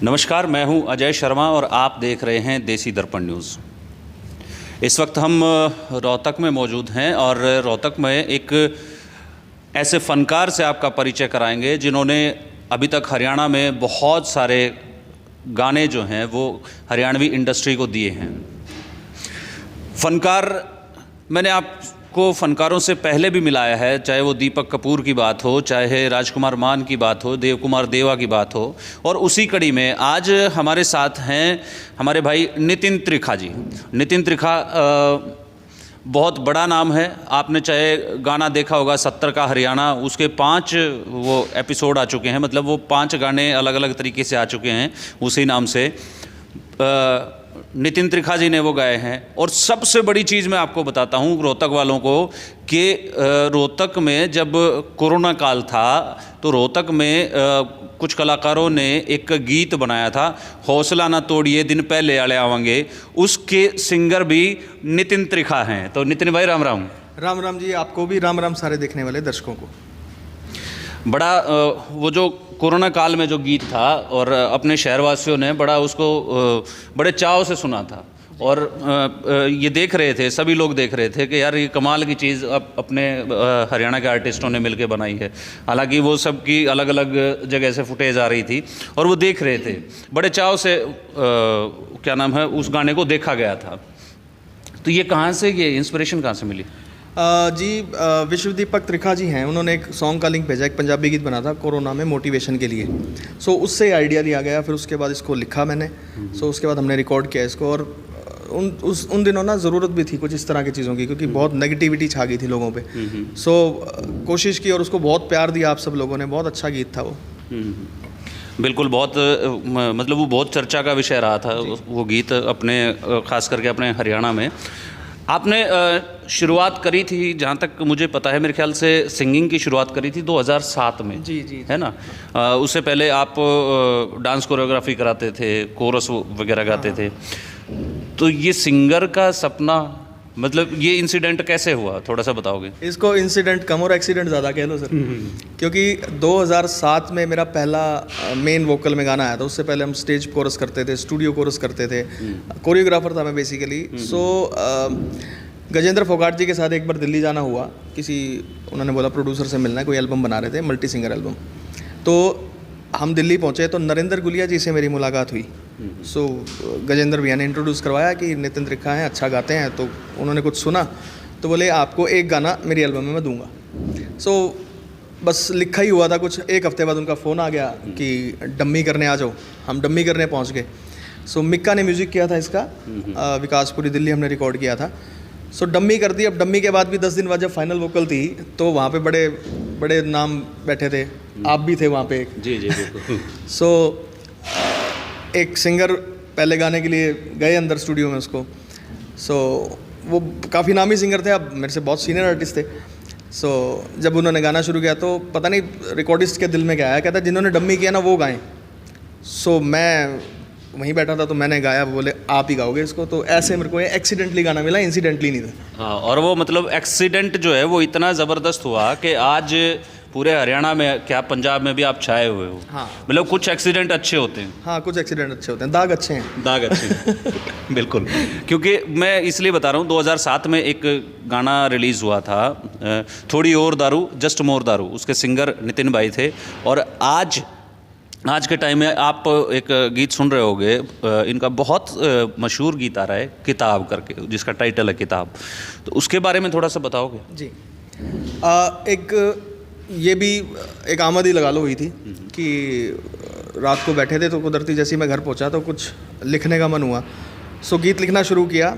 नमस्कार, मैं हूं अजय शर्मा और आप देख रहे हैं देसी दर्पण न्यूज़। इस वक्त हम रोहतक में मौजूद हैं और रोहतक में एक ऐसे फ़नकार से आपका परिचय कराएंगे जिन्होंने अभी तक हरियाणा में बहुत सारे गाने जो हैं वो हरियाणवी इंडस्ट्री को दिए हैं। फ़नकार, मैंने आपको फ़नकारों से पहले भी मिलाया है, चाहे वो दीपक कपूर की बात हो, चाहे राजकुमार मान की बात हो, देव कुमार देवा की बात हो, और उसी कड़ी में आज हमारे साथ हैं हमारे भाई नितिन त्रिखा जी। नितिन त्रिखा बहुत बड़ा नाम है। आपने चाहे गाना देखा होगा 70 का हरियाणा, उसके 5 वो एपिसोड आ चुके हैं, मतलब वो 5 गाने अलग अलग तरीके से आ चुके हैं उसी नाम से। नितिन त्रिखा जी ने वो गाए हैं। और सबसे बड़ी चीज़ मैं आपको बताता हूँ रोहतक वालों को कि रोहतक में जब कोरोना काल था तो रोहतक में कुछ कलाकारों ने एक गीत बनाया था, हौसला ना तोड़िए दिन पहले आले आवेंगे। उसके सिंगर भी नितिन त्रिखा हैं। तो नितिन भाई राम राम। राम राम जी, आपको भी राम राम, सारे देखने वाले दर्शकों को। बड़ा वो जो कोरोना काल में जो गीत था और अपने शहरवासियों ने बड़ा उसको बड़े चाव से सुना था और ये देख रहे थे, सभी लोग देख रहे थे कि यार ये कमाल की चीज़ अपने हरियाणा के आर्टिस्टों ने मिलके बनाई है। हालांकि वो सब की अलग अलग जगह से फुटेज आ रही थी और वो देख रहे थे बड़े चाव से। क्या नाम है, उस गाने को देखा गया था। तो ये कहाँ से, ये इंस्पिरेशन कहाँ से मिली? जी, विश्व दीपक त्रिखा जी हैं, उन्होंने एक सॉन्ग का लिंक भेजा, एक पंजाबी गीत बना था कोरोना में मोटिवेशन के लिए। सो उससे आइडिया लिया गया, फिर उसके बाद इसको लिखा मैंने। सो उसके बाद हमने रिकॉर्ड किया इसको। और उन दिनों ना ज़रूरत भी थी कुछ इस तरह की चीज़ों की, क्योंकि बहुत नेगेटिविटी छा गई थी लोगों पे। सो कोशिश की और उसको बहुत प्यार दिया आप सब लोगों ने। बहुत अच्छा गीत था वो। बिल्कुल, बहुत मतलब वो बहुत चर्चा का विषय रहा था वो गीत, अपने ख़ास करके अपने हरियाणा में। आपने शुरुआत करी थी, जहाँ तक मुझे पता है, मेरे ख्याल से सिंगिंग की शुरुआत करी थी 2007 में। जी है ना? उससे पहले आप डांस कोरियोग्राफी कराते थे, कोरस वगैरह गाते थे। तो ये सिंगर का सपना, मतलब ये इंसिडेंट कैसे हुआ, थोड़ा सा बताओगे? इसको इंसिडेंट कम और एक्सीडेंट ज़्यादा कह लो सर। क्योंकि 2007 में मेरा पहला मेन वोकल में गाना आया था। उससे पहले हम स्टेज कोरस करते थे, स्टूडियो कोरस करते थे। कोरियोग्राफर था मैं बेसिकली। सो गजेंद्र फोगाट जी के साथ एक बार दिल्ली जाना हुआ, उन्होंने बोला प्रोड्यूसर से मिलना है, कोई एल्बम बना रहे थे, मल्टी सिंगर एल्बम। तो हम दिल्ली पहुँचे तो नरेंद्र गुलिया जी से मेरी मुलाकात हुई। सो गजेंद्र भैया ने इंट्रोड्यूस करवाया कि नितिन त्रिखा हैं, अच्छा गाते हैं। तो उन्होंने कुछ सुना तो बोले आपको एक गाना मेरी एल्बम में मैं दूंगा। सो बस लिखा ही हुआ था कुछ। एक हफ्ते बाद उनका फ़ोन आ गया कि डम्मी करने आ जाओ। हम डम्मी करने पहुंच गए। सो मिक्का ने म्यूज़िक किया था इसका, विकासपुरी दिल्ली हमने रिकॉर्ड किया था। सो डम्मी कर दी। अब डम्मी के बाद भी 10 दिन बाद जब फाइनल वोकल थी तो वहाँ पे बड़े बड़े नाम बैठे थे। आप भी थे वहाँ पे एक। जी बिल्कुल। सो एक सिंगर पहले गाने के लिए गए अंदर स्टूडियो में उसको। सो वो काफ़ी नामी सिंगर थे, अब मेरे से बहुत सीनियर आर्टिस्ट थे। सो जब उन्होंने गाना शुरू किया तो पता नहीं रिकॉर्डिस्ट के दिल में क्या आया, कहता जिन्होंने डम्मी किया ना वो गाएं। सो मैं वहीं बैठा था तो मैंने गाया, बोले आप ही गाओगे इसको। तो ऐसे मेरे को एक्सीडेंटली गाना मिला, इंसिडेंटली नहीं था। हाँ, और वो मतलब एक्सीडेंट जो है वो इतना ज़बरदस्त हुआ कि आज पूरे हरियाणा में, क्या पंजाब में भी आप छाए हुए हो। हाँ, मतलब कुछ एक्सीडेंट अच्छे होते हैं। हाँ, कुछ एक्सीडेंट अच्छे होते हैं, दाग अच्छे हैं। दाग अच्छे हैं। बिल्कुल, क्योंकि मैं इसलिए बता रहा हूँ, 2007 में एक गाना रिलीज़ हुआ था, थोड़ी और दारू जस्ट मोर दारू। उसके सिंगर नितिन भाई थे। और आज के टाइम में आप एक गीत सुन रहे होगे, इनका बहुत मशहूर गीत आ रहा है किताब करके, जिसका टाइटल है किताब। तो उसके बारे में थोड़ा सा बताओगे? जी, ये भी एक आमद ही लगा लो हुई थी कि रात को बैठे थे तो कुदरती जैसे ही मैं घर पहुंचा तो कुछ लिखने का मन हुआ। सो गीत लिखना शुरू किया।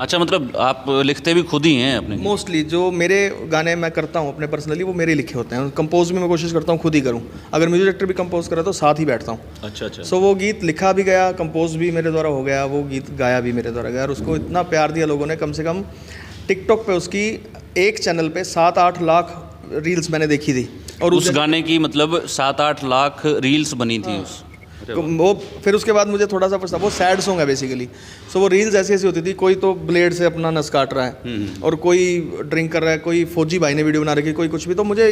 अच्छा, मतलब आप लिखते भी खुद ही हैं अपने? मोस्टली जो मेरे गाने मैं करता हूँ अपने पर्सनली वो मेरे लिखे होते हैं। कंपोज भी मैं कोशिश करता हूँ खुद ही करूँ। अगर म्यूजिक डायरेक्टर भी कंपोज करे तो साथ ही बैठता हूँ। अच्छा। सो वो गीत लिखा भी गया, कंपोज भी मेरे द्वारा हो गया, वो गीत गाया भी मेरे द्वारा गया। और उसको इतना प्यार दिया लोगों ने, कम से कम टिकटॉक पे उसकी एक चैनल पे 7-8 लाख रील्स मैंने देखी थी। और उस गाने की मतलब 7-8 लाख रील्स बनी थी। उस वो फिर उसके बाद मुझे थोड़ा सा पछता, वो सैड सॉन्ग है बेसिकली। सो वो रील्स ऐसी ऐसी होती थी, कोई तो ब्लेड से अपना नस काट रहा है और कोई ड्रिंक कर रहा है, कोई फौजी भाई ने वीडियो बना रखी, कोई कुछ भी। तो मुझे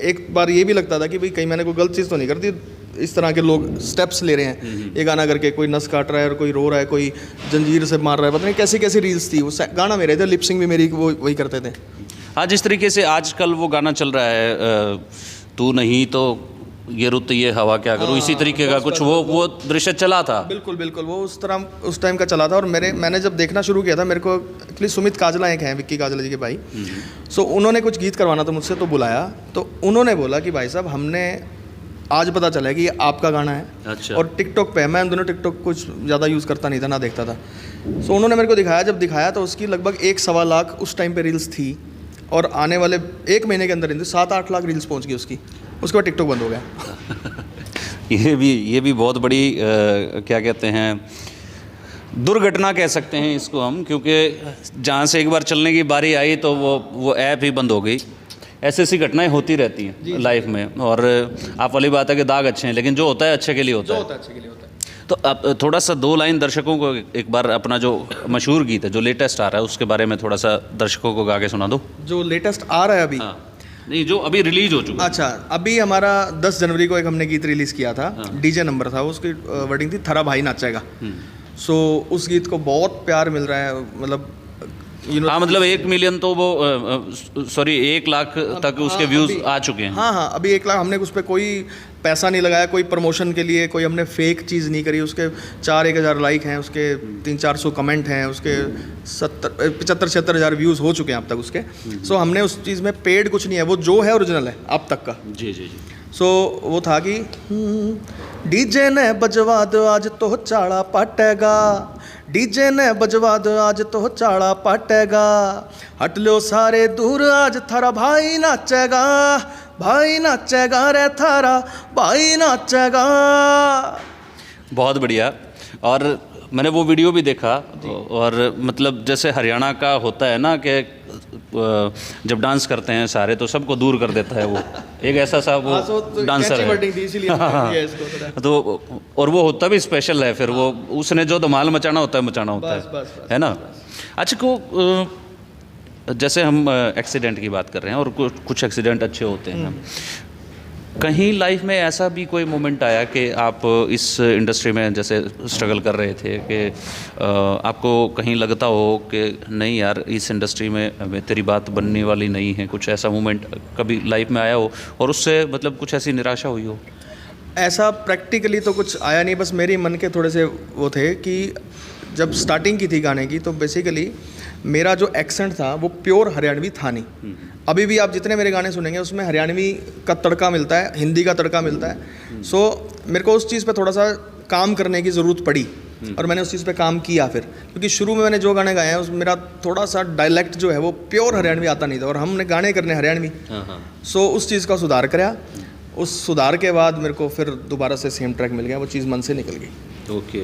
एक बार ये भी लगता था कि भाई कहीं मैंने कोई गलत चीज़ तो नहीं कर दी, इस तरह के लोग स्टेप्स ले रहे हैं, ये गाना करके कोई नस काट रहा है और कोई रो रहा है, कोई जंजीर से मार रहा है, पता नहीं कैसी कैसी रील्स थी। वो गाना मेरे थे, लिपसिंग भी मेरी वो वही करते थे। हाँ, जिस तरीके से आजकल वो गाना चल रहा है तू नहीं तो ये रुत ये हवा क्या करूँ, इसी तरीके का कुछ वो दृश्य चला था। बिल्कुल बिल्कुल, वो उस तरह उस टाइम का चला था। और मैंने जब देखना शुरू किया था, मेरे को एक्चुअली सुमित काजला एक हैं, विक्की काजला जी के भाई, सो उन्होंने कुछ गीत करवाना था मुझसे, तो बुलाया। तो उन्होंने बोला कि भाई साहब, हमने आज पता चला है कि ये आपका गाना है। अच्छा। और टिकटॉक पे है, मैं उन दोनों टिकटॉक कुछ ज़्यादा यूज़ करता नहीं था, ना देखता था। सो उन्होंने मेरे को दिखाया, जब दिखाया तो उसकी लगभग 1-1.25 लाख उस टाइम पे रील्स थी, और आने वाले 1 महीने के अंदर 7-8 लाख रील्स पहुंच गई उसकी। उसके बाद टिकटॉक बंद हो गया। ये भी बहुत बड़ी क्या कहते हैं, दुर्घटना कह सकते हैं इसको हम, क्योंकि जहाँ से एक बार चलने की बारी आई तो वो ऐप ही बंद हो गई। ऐसी ऐसी घटनाएं होती रहती हैं लाइफ में। और आप वाली बात है कि दाग अच्छे हैं, लेकिन जो होता है अच्छे के लिए होता है। अच्छे के लिए होता है। तो आप थोड़ा सा 2 लाइन दर्शकों को एक बार अपना जो मशहूर गीत है, जो लेटेस्ट आ रहा है, उसके बारे में थोड़ा सा दर्शकों को गा के सुना दो। जो लेटेस्ट आ रहा है अभी? हाँ, नहीं, जो अभी रिलीज हो चुका है। अच्छा, अभी हमारा 10 जनवरी को एक हमने गीत रिलीज किया था, डीजे नंबर था, उसकी वर्डिंग थी थारा भाई नाचेगा। सो उस गीत को बहुत प्यार मिल रहा है, मतलब हाँ, मतलब 1 मिलियन तो वो 1 लाख तक उसके व्यूज आ चुके हैं। हाँ, अभी 1 लाख। हमने उस पर कोई पैसा नहीं लगाया, कोई प्रमोशन के लिए कोई हमने फेक चीज़ नहीं करी। उसके 4-1 हज़ार लाइक हैं, उसके 300-400 कमेंट हैं, उसके 75-76 हज़ार व्यूज़ हो चुके हैं अब तक उसके। सो हमने उस चीज़ में पेड कुछ नहीं है, वो जो है ओरिजिनल है अब तक का। जी। सो वो था कि डीजे ने बजवा दो आज तो चाड़ा पाटेगा, डीजे ने बजवा दो आज तो चाड़ा पाटेगा, हट लो सारे दूर आज थारा भाई नाचेगा, भाई नाचेगा रे थारा भाई नाचेगा। बहुत बढ़िया। और मैंने वो वीडियो भी देखा, और मतलब जैसे हरियाणा का होता है ना कि जब डांस करते हैं सारे तो सबको दूर कर देता है, वो एक ऐसा सा वो डांसर है। तो और वो होता भी स्पेशल है, फिर वो उसने जो धमाल मचाना होता है ना। अच्छा, को जैसे हम एक्सीडेंट की बात कर रहे हैं, और कुछ एक्सीडेंट अच्छे होते हैं। कहीं लाइफ में ऐसा भी कोई मोमेंट आया कि आप इस इंडस्ट्री में जैसे स्ट्रगल कर रहे थे कि आपको कहीं लगता हो कि नहीं यार, इस इंडस्ट्री में तेरी बात बनने वाली नहीं है, कुछ ऐसा मोमेंट कभी लाइफ में आया हो और उससे मतलब कुछ ऐसी निराशा हुई हो? ऐसा प्रैक्टिकली तो कुछ आया नहीं, बस मेरे मन के थोड़े से वो थे कि जब स्टार्टिंग की थी गाने की, तो बेसिकली मेरा जो एक्सेंट था वो प्योर हरियाणवी था नहीं। अभी भी आप जितने मेरे गाने सुनेंगे उसमें हरियाणवी का तड़का मिलता है, हिंदी का तड़का मिलता है। सो मेरे को उस चीज़ पे थोड़ा सा काम करने की ज़रूरत पड़ी, और मैंने उस चीज़ पे काम किया फिर, क्योंकि शुरू में मैंने जो गाने गाए हैं उस मेरा थोड़ा सा डायलेक्ट जो है वो प्योर हरियाणवी आता नहीं था, और हमने गाने करने हरियाणवी। सो उस चीज़ का सुधार कराया। उस सुधार के बाद मेरे को फिर दोबारा से सेम ट्रैक मिल गया, वो चीज़ मन से निकल गई। ओके।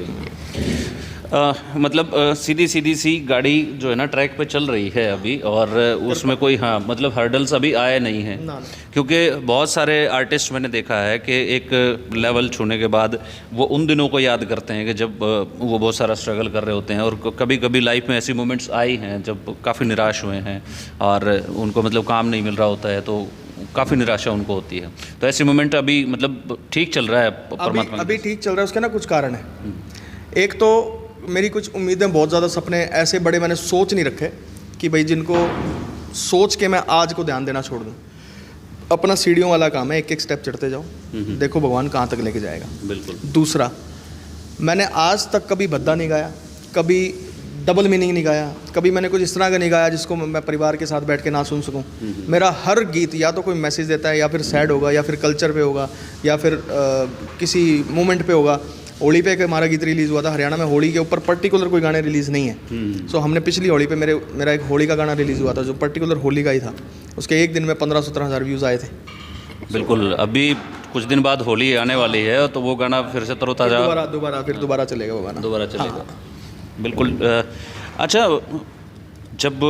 मतलब सीधी सी गाड़ी जो है ना ट्रैक पे चल रही है अभी, और उसमें कोई मतलब हर्डल्स अभी आए नहीं हैं, क्योंकि बहुत सारे आर्टिस्ट मैंने देखा है कि एक लेवल छूने के बाद वो उन दिनों को याद करते हैं कि जब वो बहुत सारा स्ट्रगल कर रहे होते हैं, और कभी कभी लाइफ में ऐसी मोमेंट्स आई हैं जब काफ़ी निराश हुए हैं और उनको मतलब काम नहीं मिल रहा होता है, तो काफ़ी निराशा उनको होती है। तो ऐसे मोमेंट अभी मतलब ठीक चल रहा है परमात्मा? अभी ठीक चल रहा है। उसके ना कुछ कारण है। एक तो मेरी कुछ उम्मीदें, बहुत ज़्यादा सपने ऐसे बड़े मैंने सोच नहीं रखे कि भाई जिनको सोच के मैं आज को ध्यान देना छोड़ दूँ। अपना सीढ़ियों वाला काम है, एक एक स्टेप चढ़ते जाओ, देखो भगवान कहाँ तक लेके जाएगा। बिल्कुल। दूसरा, मैंने आज तक कभी भद्दा नहीं गाया, कभी डबल मीनिंग नहीं गाया, कभी मैंने कुछ इस तरह का नहीं गाया जिसको मैं परिवार के साथ बैठ के ना सुन सकूं। मेरा हर गीत या तो कोई मैसेज देता है, या फिर सैड होगा, या फिर कल्चर पे होगा, या फिर किसी मोमेंट पे होगा। होली पे हमारा गीत रिलीज़ हुआ था हरियाणा में, होली के ऊपर पर्टिकुलर कोई गाने रिलीज़ नहीं है। सो हमने पिछली होली पे मेरा एक होली का गाना रिलीज़ हुआ था जो पर्टिकुलर होली का ही था। उसके एक दिन में 15-17 हज़ार व्यूज़ आए थे। बिल्कुल। अभी कुछ दिन बाद होली आने वाली है, तो वो गाना फिर से तरोताज़ा दोबारा चलेगा वो गाना, दोबारा चलेगा। बिल्कुल। अच्छा, जब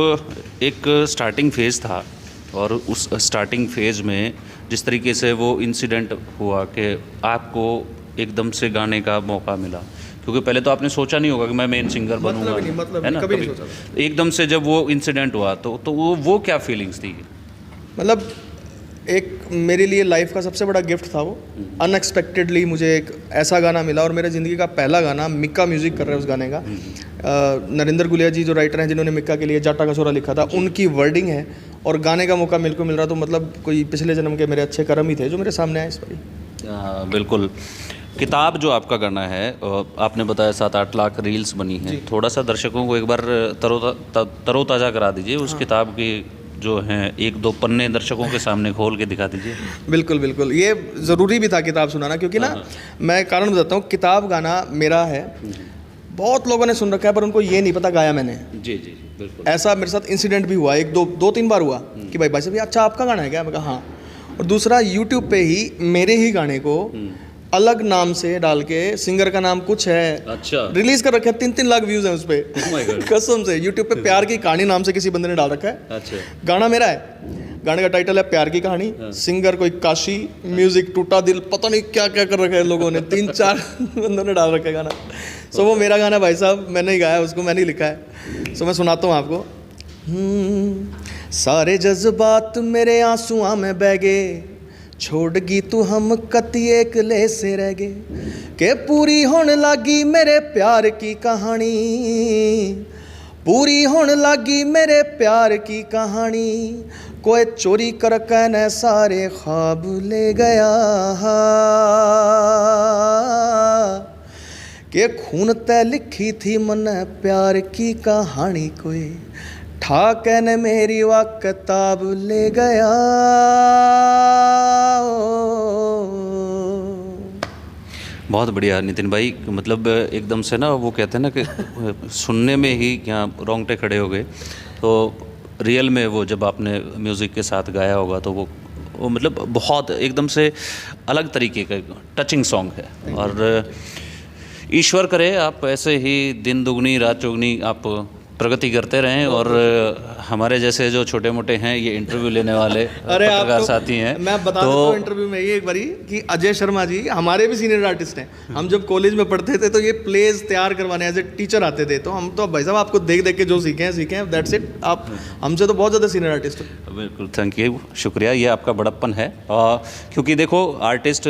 एक स्टार्टिंग फेज़ था और उस स्टार्टिंग फेज़ में जिस तरीके से वो इंसिडेंट हुआ कि आपको एकदम से गाने का मौका मिला, क्योंकि पहले तो आपने सोचा नहीं होगा कि मैं मेन सिंगर बनूंगा, है ना? कभी नहीं सोचा। एकदम से जब वो इंसिडेंट हुआ तो वो क्या फीलिंग्स थी? मतलब एक मेरे लिए लाइफ का सबसे बड़ा गिफ्ट था वो। अनएक्सपेक्टेडली मुझे एक ऐसा गाना मिला, और मेरे ज़िंदगी का पहला गाना, मिक्का म्यूज़िक कर रहे हैं उस गाने का। नरेंद्र गुलिया जी जो राइटर हैं, जिन्होंने मिक्का के लिए जाटा का छोरा लिखा था, उनकी वर्डिंग है, और गाने का मौका मेरे को मिल रहा, तो मतलब कोई पिछले जन्म के मेरे अच्छे कर्म ही थे जो मेरे सामने आए इस बारी। बिल्कुल। किताब जो आपका गाना है, आपने बताया 7-8 लाख रील्स बनी हैं, थोड़ा सा दर्शकों को एक बार तरोताज़ा करा दीजिए उस किताब की जो हैं 1-2 पन्ने दर्शकों के सामने खोल के दिखा दीजिए। बिल्कुल बिल्कुल, ये ज़रूरी भी था किताब सुनाना, क्योंकि ना मैं कारण बताता हूँ, किताब गाना मेरा है, बहुत लोगों ने सुन रखा है पर उनको ये नहीं पता गाया मैंने। जी जी बिल्कुल। ऐसा मेरे साथ इंसिडेंट भी हुआ, 1-2-3 बार हुआ कि भाई साहब, अच्छा आपका गाना है क्या? मैं कहा हाँ। और दूसरा, यूट्यूब पे ही मेरे ही गाने को अलग नाम से डाल के, सिंगर का नाम कुछ है, अच्छा, रिलीज कर रखा है, 3-3 लाख व्यूज हैं उस पे। कसम से यूट्यूब पे प्यार की कहानी नाम से किसी बंदे ने डाल रखा है। अच्छा, गाना गाना मेरा है, गाने का टाइटल है प्यार की कहानी, सिंगर कोई काशी, म्यूजिक टूटा दिल, पता नहीं क्या क्या कर रखा है लोगों ने, 3-4 बंदों ने डाल रखा है गाना। सो वो मेरा गाना भाई साहब, मैंने ही गाया उसको, मैंने ही लिखा है। सो मैं सुनाता हूँ आपको। सारे जज्बात मेरे आंसुआं में बह गए, छोड़ गी तू हम कती एक ले से रह गए, के पूरी होने लगी मेरे प्यार की कहानी, पूरी होने लगी मेरे प्यार की कहानी, कोई चोरी कर कहने सारे ख्वाब ले गया, के खून तय लिखी थी मन प्यार की कहानी, कोई ठाके ने मेरी वा किताब ले गया। बहुत बढ़िया नितिन भाई, मतलब एकदम से ना वो कहते हैं ना कि सुनने में ही क्या रोंगटे खड़े हो गए। तो रियल में वो जब आपने म्यूज़िक के साथ गाया होगा तो वो मतलब बहुत एकदम से अलग तरीके का टचिंग सॉन्ग है। और ईश्वर करे आप ऐसे ही दिन दुगनी रात चौगनी आप प्रगति करते रहें, और हमारे जैसे जो छोटे मोटे हैं ये इंटरव्यू लेने वाले पत्रकार साथी हैं, मैं बता देता हूँ इंटरव्यू में ये एक बारी कि अजय शर्मा जी हमारे भी सीनियर आर्टिस्ट हैं। हम जब कॉलेज में पढ़ते थे तो ये प्लेज तैयार करवाने एज ए टीचर आते थे, तो हम तो भाई साहब आपको देख देख के जो सीखे हैं दैट्स इट। आप हमसे तो बहुत ज़्यादा सीनियर आर्टिस्ट हैं। बिल्कुल, थैंक यू, शुक्रिया, ये आपका बड़प्पन है। क्योंकि देखो आर्टिस्ट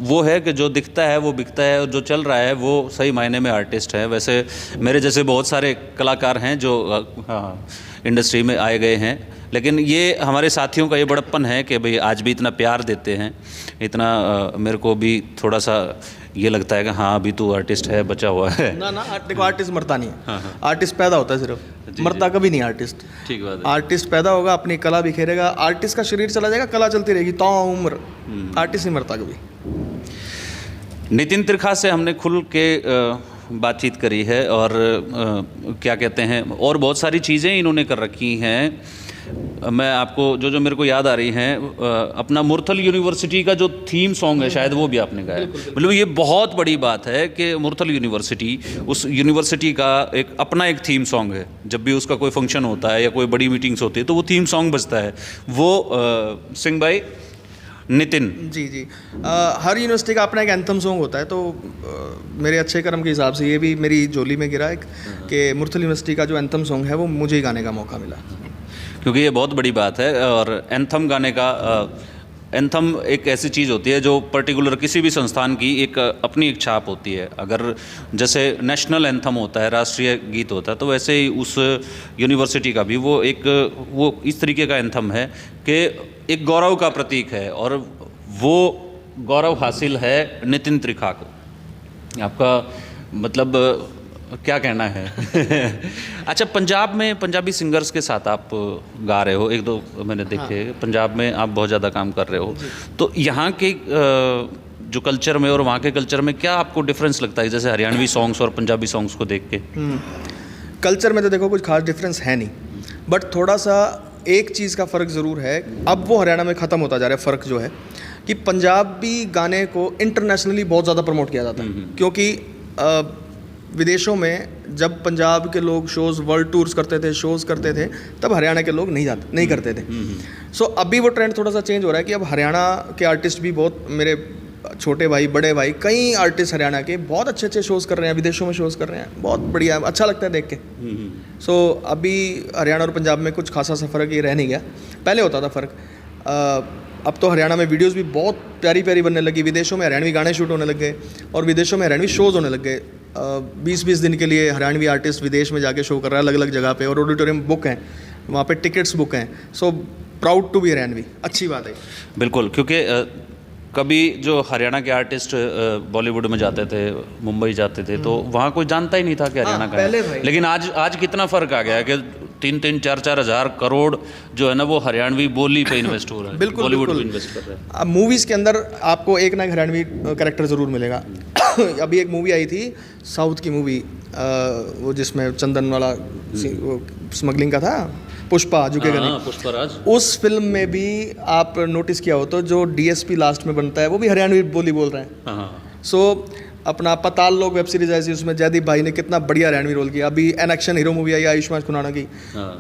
वो है कि जो दिखता है वो बिकता है, और जो चल रहा है वो सही मायने में आर्टिस्ट है। वैसे मेरे जैसे बहुत सारे कलाकार हैं जो इंडस्ट्री में आए गए हैं, लेकिन ये हमारे साथियों का ये बड़प्पन है कि भाई आज भी इतना प्यार देते हैं, इतना मेरे को भी थोड़ा सा ये लगता है कि हाँ अभी तू आर्टिस्ट है, बचा हुआ है। ना देखो, आर्टिस्ट मरता नहीं है, आर्टिस्ट पैदा होता है सिर्फ, मरता कभी नहीं आर्टिस्ट। ठीक बात है। आर्टिस्ट पैदा होगा, अपनी कला बिखेरेगा, आर्टिस्ट का शरीर चला जाएगा, कला चलती रहेगी ताउम्र, आर्टिस्ट नहीं मरता कभी। नितिन त्रिखा से हमने खुल के बातचीत करी है, और क्या कहते हैं, और बहुत सारी चीज़ें इन्होंने कर रखी हैं। मैं आपको जो मेरे को याद आ रही हैं, अपना मुरथल यूनिवर्सिटी का जो थीम सॉन्ग है शायद वो भी आपने गाया। मतलब ये बहुत बड़ी बात है कि मुरथल यूनिवर्सिटी, उस यूनिवर्सिटी का एक अपना एक थीम सॉन्ग है। जब भी उसका कोई फंक्शन होता है या कोई बड़ी मीटिंग्स होती है तो वो थीम सॉन्ग बजता है। वो सिंह भाई, नितिन जी हर यूनिवर्सिटी का अपना एक एंथम सॉन्ग होता है, तो मेरे अच्छे कर्म के हिसाब से ये भी मेरी झोली में गिरा एक कि मुरथल यूनिवर्सिटी का जो एंथम सॉन्ग है वो मुझे ही गाने का मौका मिला, क्योंकि ये बहुत बड़ी बात है। और एंथम गाने का, एंथम एक ऐसी चीज़ होती है जो पर्टिकुलर किसी भी संस्थान की एक अपनी एक छाप होती है। अगर जैसे नेशनल एंथम होता है, राष्ट्रीय गीत होता है, तो वैसे ही उस यूनिवर्सिटी का भी वो इस तरीके का एंथम है कि एक गौरव का प्रतीक है, और वो गौरव हासिल है नितिन त्रिखा को। आपका मतलब क्या कहना है? अच्छा, पंजाब में पंजाबी सिंगर्स के साथ आप गा रहे हो, 1-2 मैंने देखे। पंजाब में आप बहुत ज़्यादा काम कर रहे हो, तो यहाँ के जो कल्चर में और वहाँ के कल्चर में क्या आपको डिफरेंस लगता है, जैसे हरियाणवी सॉन्ग्स और पंजाबी सॉन्ग्स को देख के? कल्चर में तो देखो कुछ खास डिफरेंस है नहीं, बट थोड़ा सा एक चीज़ का फ़र्क ज़रूर है। अब वो हरियाणा में ख़त्म होता जा रहा है फ़र्क, जो है कि पंजाबी गाने को इंटरनेशनली बहुत ज़्यादा प्रमोट किया जाता है, क्योंकि विदेशों में जब पंजाब के लोग शोज़, वर्ल्ड टूर्स करते थे, शोज़ करते थे, तब हरियाणा के लोग नहीं करते थे। सो अभी वो ट्रेंड थोड़ा सा चेंज हो रहा है कि अब हरियाणा के आर्टिस्ट भी, बहुत मेरे छोटे भाई, बड़े भाई, कई आर्टिस्ट हरियाणा के बहुत अच्छे अच्छे शोज़ कर रहे हैं, विदेशों में शोज़ कर रहे हैं, बहुत बढ़िया, अच्छा लगता है देख के। सो अभी हरियाणा और पंजाब में कुछ खासा सा फ़र्क ये रह नहीं गया, पहले होता था फ़र्क। अब तो हरियाणा में वीडियोस भी बहुत प्यारी प्यारी बनने लगी, विदेशों में हरियाणवी गाने शूट होने लग गए और विदेशों में हरियाणवी शोज़ होने लग गए। 20-20 दिन के लिए हरियाणवी आर्टिस्ट विदेश में जाके शो कर रहा है अलग अलग जगह पे, और ऑडिटोरियम बुक हैं, वहाँ पे टिकट्स बुक हैं। So proud to be Haryanvi, अच्छी बात है। बिल्कुल, क्योंकि कभी जो हरियाणा के आर्टिस्ट बॉलीवुड में जाते थे, मुंबई जाते थे, तो वहाँ कोई जानता ही नहीं था कि हरियाणा का है। लेकिन आज कितना फ़र्क आ गया है कि 3-4 हज़ार करोड़ जो है ना वो हरियाणवी बोली पे इन्वेस्ट हो रहा है, बिल्कुल, बॉलीवुड बिल्कुल। पे इन्वेस्ट कर रहे हैं। अब मूवीज़ के अंदर आपको एक ना एक हरियाणवी कैरेक्टर ज़रूर मिलेगा। अभी एक मूवी आई थी साउथ की मूवी, वो जिसमें चंदन वाला वो स्मगलिंग का था, पुष्पा झुकेगा नहीं, पुष्पराज। उस फिल्म में भी आप नोटिस किया हो तो जो डीएसपी लास्ट में बनता है वो भी हरियाणवी बोली बोल रहे हैं। हाँ। सो अपना पताल लोग वेब सीरीज ऐसी, उसमें जयदीप भाई ने कितना बढ़िया हरियाणवी रोल किया। अभी एन एक्शन हीरो मूवी आई आयुष्मान खुराना की,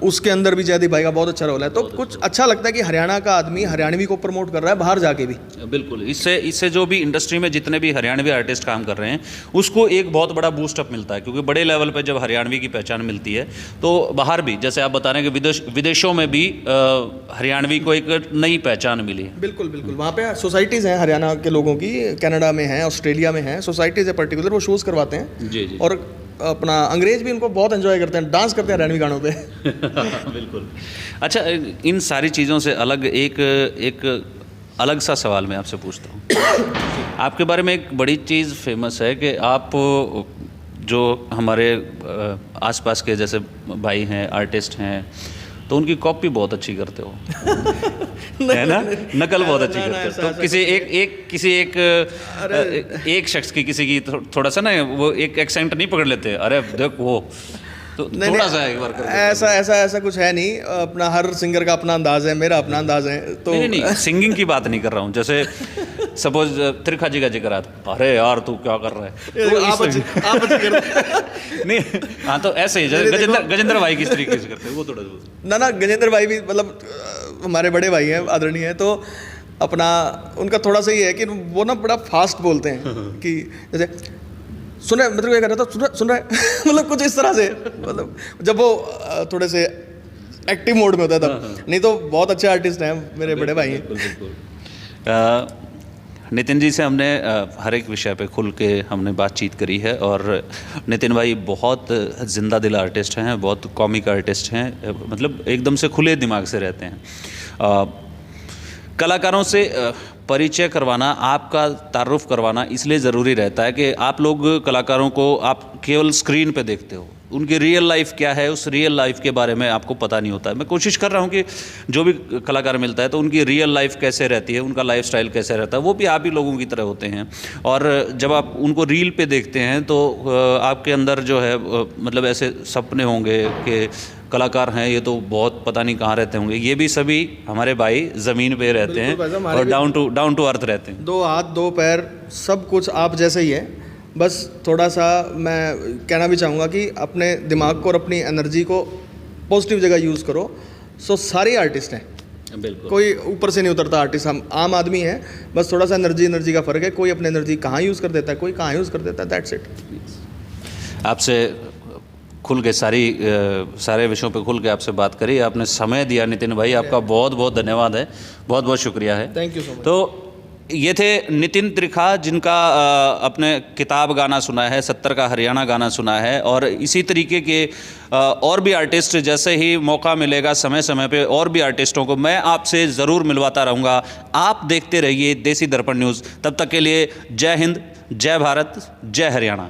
उसके अंदर भी जयदीप भाई का बहुत अच्छा रोल है। तो कुछ अच्छा लगता है कि हरियाणा का आदमी हरियाणवी को प्रमोट कर रहा है बाहर जाके भी। बिल्कुल, इससे जो भी इंडस्ट्री में जितने भी हरियाणवी आर्टिस्ट काम कर रहे हैं उसको एक बहुत बड़ा बूस्टअप मिलता है, क्योंकि बड़े लेवल पे जब हरियाणवी की पहचान मिलती है तो बाहर भी, जैसे आप बता रहे हैं कि विदेशों में भी हरियाणवी को एक नई पहचान मिली है। बिल्कुल बिल्कुल, वहाँ पे सोसाइटीज़ हैं हरियाणा के लोगों की, कनाडा में हैं, ऑस्ट्रेलिया में हैं, सोसाइटीज़ है पर्टिकुलर, वो शोज़ करवाते हैं। जी। और अपना अंग्रेज भी उनको बहुत एंजॉय करते हैं, डांस करते हैं हरियाणवी गानों पे। बिल्कुल। अच्छा, इन सारी चीज़ों से अलग एक अलग सा सवाल मैं आपसे पूछता हूँ। आपके बारे में एक बड़ी चीज़ फेमस है कि आप जो हमारे आसपास के जैसे भाई हैं, आर्टिस्ट हैं, तो उनकी कॉपी बहुत अच्छी करते हो। है ना? नकल बहुत अच्छी करते हो। तो किसी एक शख्स की, किसी की थोड़ा सा ना वो एक एक्सेंट नहीं पकड़ लेते, अरे देख वो तो थोड़ा सा एक बार ऐसा कुछ है नहीं। अपना हर सिंगर का अपना अंदाज है, मेरा अपना अंदाज है। तो नहीं, सिंगिंग की बात नहीं कर रहा हूँ। जैसे सपोज त्रिखा जी का जिक्र आता, अरे यार तू क्या कर रहा है, तो आप अच्छी करते नहीं। हाँ, तो ऐसे ही गजेंद्र भाई किस तरीके से करते हैं वो थोड़ा ना गजेंद्र भाई भी मतलब हमारे बड़े भाई हैं, आदरणीय हैं, तो अपना उनका थोड़ा सा ही है कि वो ना बड़ा फास्ट बोलते हैं कि जैसे सुन रहे, मतलब क्या कर रहा था, सुन रहा है मतलब कुछ इस तरह से, मतलब जब वो थोड़े से एक्टिव मोड में होता है तब। नहीं तो बहुत अच्छे आर्टिस्ट हैं, मेरे बड़े भाई हैं। बिल्कुल। नितिन जी से हमने हर एक विषय पे खुल के हमने बातचीत करी है, और नितिन भाई बहुत जिंदा दिल आर्टिस्ट हैं, बहुत कॉमिक आर्टिस्ट हैं, मतलब एकदम से खुले दिमाग से रहते हैं। कलाकारों से परिचय करवाना, आपका तारुफ करवाना इसलिए ज़रूरी रहता है कि आप लोग कलाकारों को आप केवल स्क्रीन पे देखते हो, उनकी रियल लाइफ क्या है उस रियल लाइफ के बारे में आपको पता नहीं होता है। मैं कोशिश कर रहा हूँ कि जो भी कलाकार मिलता है तो उनकी रियल लाइफ कैसे रहती है, उनका लाइफस्टाइल कैसे रहता है, वो भी आप ही लोगों की तरह होते हैं। और जब आप उनको रील पे देखते हैं तो आपके अंदर जो है मतलब ऐसे सपने होंगे कि कलाकार हैं ये तो बहुत पता नहीं कहाँ रहते होंगे। ये भी सभी हमारे भाई ज़मीन पे रहते हैं और डाउन टू अर्थ रहते हैं। 2 हाथ 2 पैर सब कुछ आप जैसे ही है। बस थोड़ा सा मैं कहना भी चाहूँगा कि अपने दिमाग को और अपनी एनर्जी को पॉजिटिव जगह यूज़ करो। सो सारे आर्टिस्ट हैं, बिल्कुल, कोई ऊपर से नहीं उतरता आर्टिस्ट, हम आम आदमी हैं। बस थोड़ा सा एनर्जी का फ़र्क है, कोई अपनी एनर्जी कहाँ यूज़ कर देता है, कोई कहाँ यूज़ कर देता है, दैट्स इट। आपसे खुल के सारे विषयों पे खुल के आपसे बात करी, आपने समय दिया नितिन भाई, आपका बहुत बहुत धन्यवाद है, बहुत बहुत शुक्रिया है। Thank you so much. तो ये थे नितिन त्रिखा, जिनका अपने किताब गाना सुना है, 70 का हरियाणा गाना सुना है, और इसी तरीके के और भी आर्टिस्ट, जैसे ही मौका मिलेगा समय समय पे और भी आर्टिस्टों को मैं आपसे ज़रूर मिलवाता रहूँगा। आप देखते रहिए देसी दर्पण न्यूज़। तब तक के लिए जय हिंद, जय भारत, जय हरियाणा।